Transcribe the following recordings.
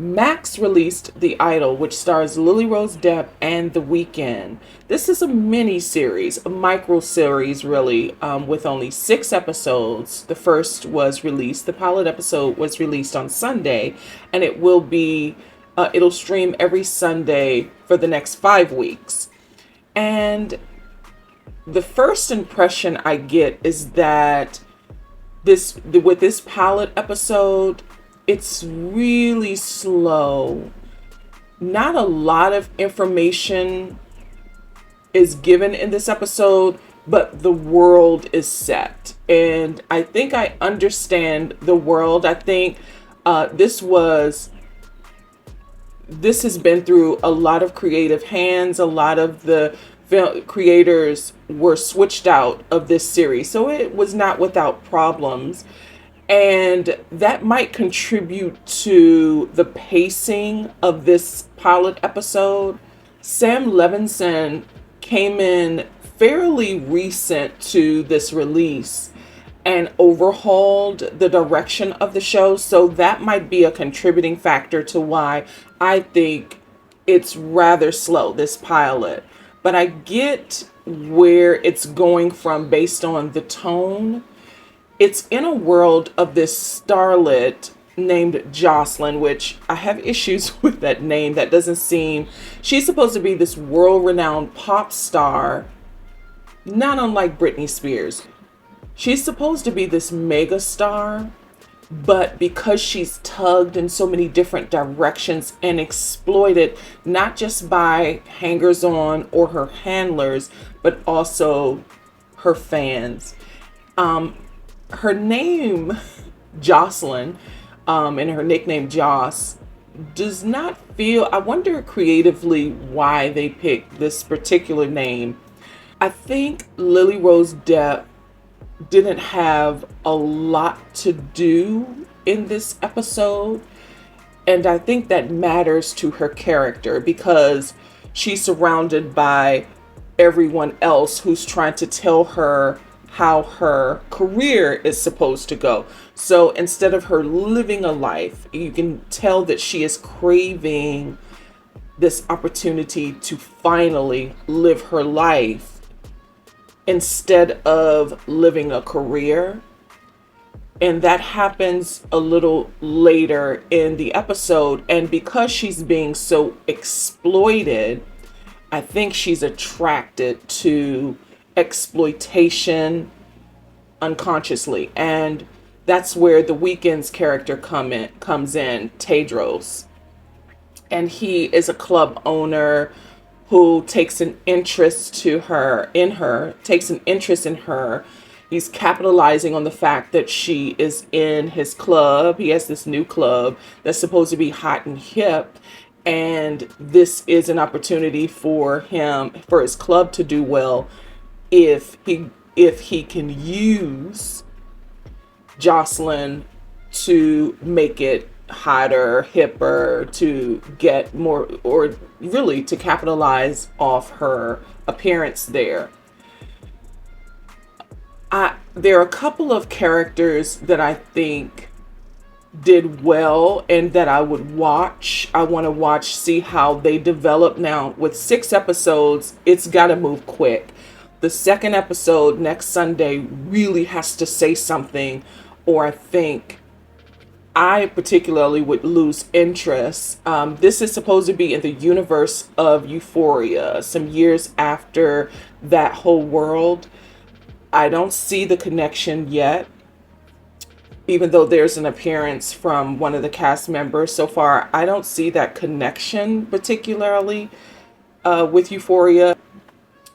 Max released The Idol, which stars Lily Rose Depp and The Weeknd. This is a mini series, a micro series, really, with only 6 episodes. The first was released, the pilot episode was released on Sunday, and it'll stream every Sunday for the next 5 weeks. And the first impression I get is that with this pilot episode, it's really slow. Not a lot of information is given in this episode, but the world is set. And I think I understand the world. I think this has been through a lot of creative hands. A lot of the film creators were switched out of this series, so it was not without problems. And that might contribute to the pacing of this pilot episode. Sam Levinson came in fairly recent to this release and overhauled the direction of the show. So that might be a contributing factor to why I think it's rather slow, this pilot. But I get where it's going from based on the tone. It's in a world of this starlet named Jocelyn, which I have issues with that name. That doesn't seem... She's supposed to be this world-renowned pop star, not unlike Britney Spears. She's supposed to be this mega star, but because she's tugged in so many different directions and exploited, not just by hangers-on or her handlers, but also her fans. Her name, Jocelyn, and her nickname Joss, does not feel... I wonder creatively why they picked this particular name. I think Lily Rose Depp didn't have a lot to do in this episode. And I think that matters to her character because she's surrounded by everyone else who's trying to tell her how her career is supposed to go. So instead of her living a life, you can tell that she is craving this opportunity to finally live her life instead of living a career. And that happens a little later in the episode. And because she's being so exploited, I think she's attracted to exploitation unconsciously. And that's where the Weeknd's character comes in, Tedros. And he is a club owner who takes an interest takes an interest in her. He's capitalizing on the fact that she is in his club. He has this new club that's supposed to be hot and hip. And this is an opportunity for his club to do well if he can use Jocelyn to make it hotter, hipper, to get more, or really to capitalize off her appearance there. There are a couple of characters that I think did well and that I would watch. I want to watch, see how they develop. Now, with 6 episodes, it's got to move quick. The second episode next Sunday really has to say something, or I think I particularly would lose interest. This is supposed to be in the universe of Euphoria, some years after that whole world. I don't see the connection yet, even though there's an appearance from one of the cast members. So far, I don't see that connection particularly with Euphoria.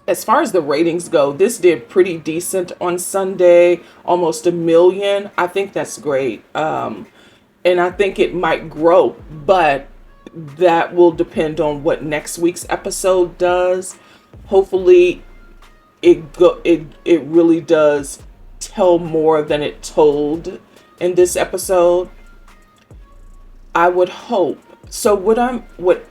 As far as the ratings go, this did pretty decent on Sunday, almost 1 million. I think that's great. And I think it might grow, but that will depend on what next week's episode does. Hopefully it really does tell more than it told in this episode. I would hope. So what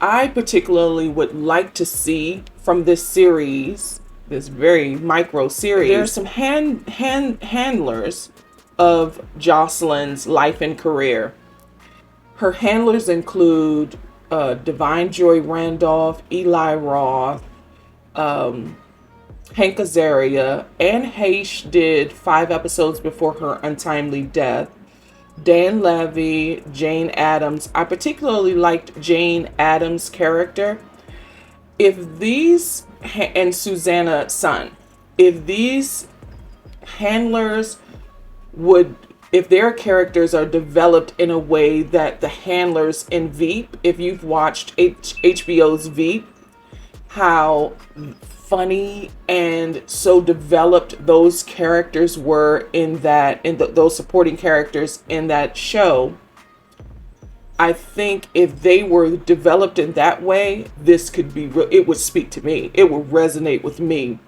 I particularly would like to see from this series, this very micro series, there are some handlers of Jocelyn's life and career. Her handlers include Divine Joy Randolph, Eli Roth, Hank Azaria. Anne Heche did 5 episodes before her untimely death. Dan Levy, Jane Addams. I particularly liked Jane Addams' character. If these, and Susanna Sun, if these handlers would, if their characters are developed in a way that the handlers in Veep, if you've watched HBO's Veep, how funny and so developed those characters were in those supporting characters in that show. I think if they were developed in that way, this could be it would speak to me. It would resonate with me.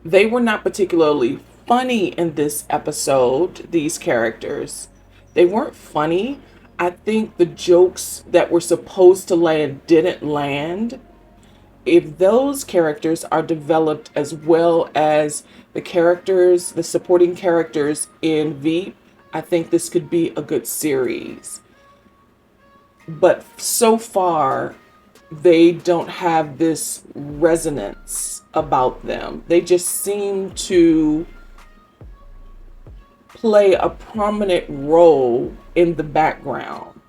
They were not particularly funny in this episode, these characters. They weren't funny. I think the jokes that were supposed to land didn't land. If those characters are developed as well as the supporting characters in Veep, I think this could be a good series. But so far, they don't have this resonance about them. They just seem to play a prominent role in the background,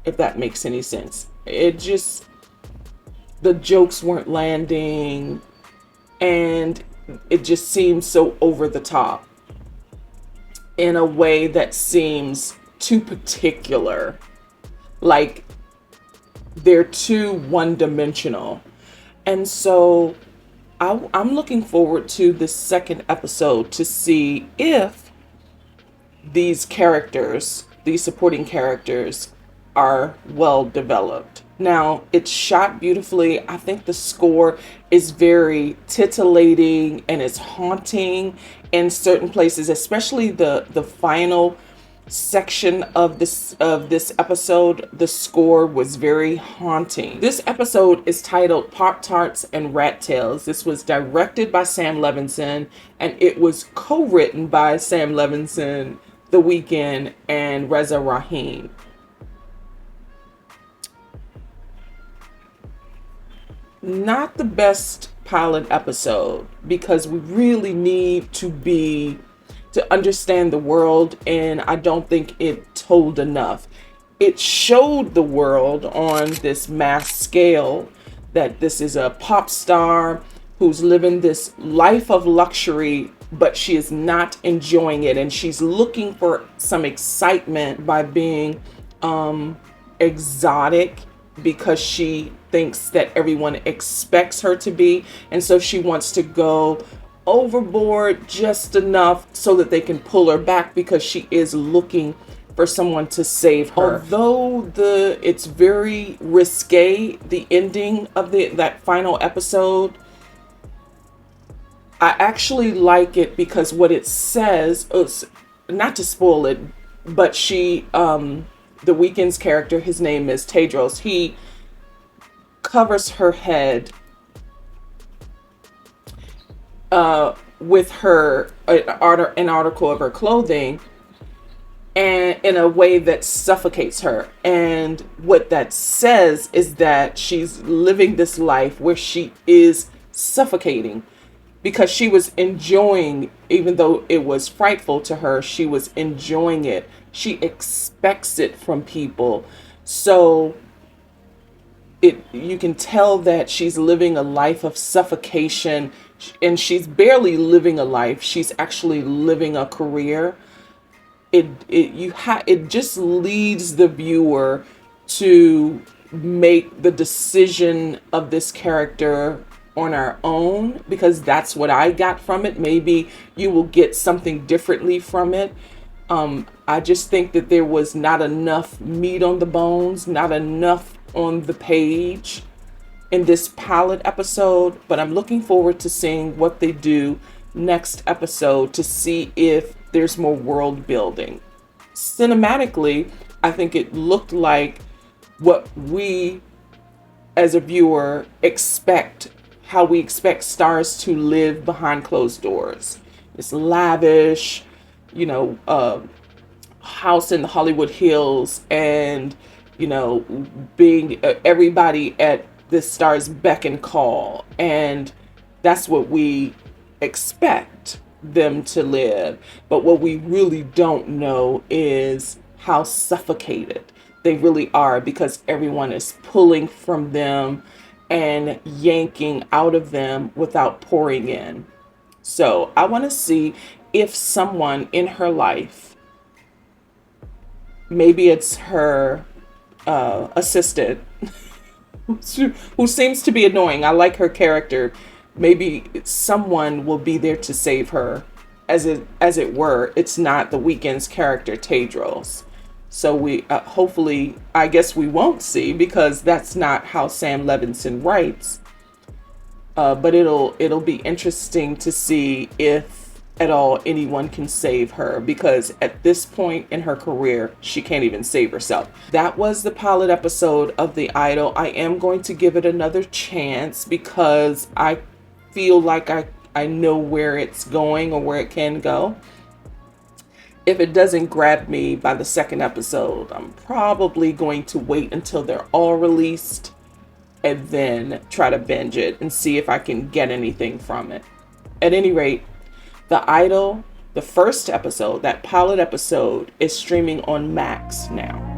if that makes any sense. The jokes weren't landing, and it just seems so over the top in a way that seems too particular. Like they're too one-dimensional. And so I'm looking forward to the second episode to see if these supporting characters, are well developed. Now, it's shot beautifully. I think the score is very titillating and it's haunting in certain places, especially the final section of this episode. The score was very haunting. This episode is titled Pop-Tarts and Rat Tails. This was directed by Sam Levinson, and it was co-written by Sam Levinson, The Weeknd, and Reza Rahim. Not the best pilot episode, because we really need to understand the world, and I don't think it told enough. It showed the world on this mass scale that this is a pop star who's living this life of luxury, but she is not enjoying it, and she's looking for some excitement by being exotic, because she thinks that everyone expects her to be, and so she wants to go overboard just enough so that they can pull her back, because she is looking for someone to save her. Although it's very risque, the ending of that final episode, I actually like it because what it says, not to spoil it, but the Weeknd's character, his name is Tedros, he covers her head with an article of her clothing, and in a way that suffocates her. And what that says is that she's living this life where she is suffocating, because she was enjoying, even though it was frightful to her, she was enjoying it. She expects it from people. So you can tell that she's living a life of suffocation, and she's barely living a life. She's actually living a career. It just leads the viewer to make the decision of this character on our own, because that's what I got from it. Maybe you will get something differently from it. I just think that there was not enough meat on the bones, not enough on the page in this pilot episode, but I'm looking forward to seeing what they do next episode to see if there's more world building. Cinematically, I think it looked like what we as a viewer expect, how we expect stars to live behind closed doors. It's lavish, house in the Hollywood Hills, and being everybody at this star's beck and call, and that's what we expect them to live. But what we really don't know is how suffocated they really are, because everyone is pulling from them and yanking out of them without pouring in. So I want to see if someone in her life, maybe it's her assistant, who seems to be annoying. I like her character. Maybe someone will be there to save her, as it were. It's not the Weeknd's character Tedros. So we hopefully, I guess we won't see, because that's not how Sam Levinson writes. But it'll be interesting to see if at all anyone can save her, because at this point in her career, she can't even save herself. That was the pilot episode of The Idol. I am going to give it another chance, because I feel like I know where it's going, or where it can go. If it doesn't grab me by the second episode, I'm probably going to wait until they're all released and then try to binge it and see if I can get anything from it. At any rate, The Idol, the first episode, that pilot episode, is streaming on Max now.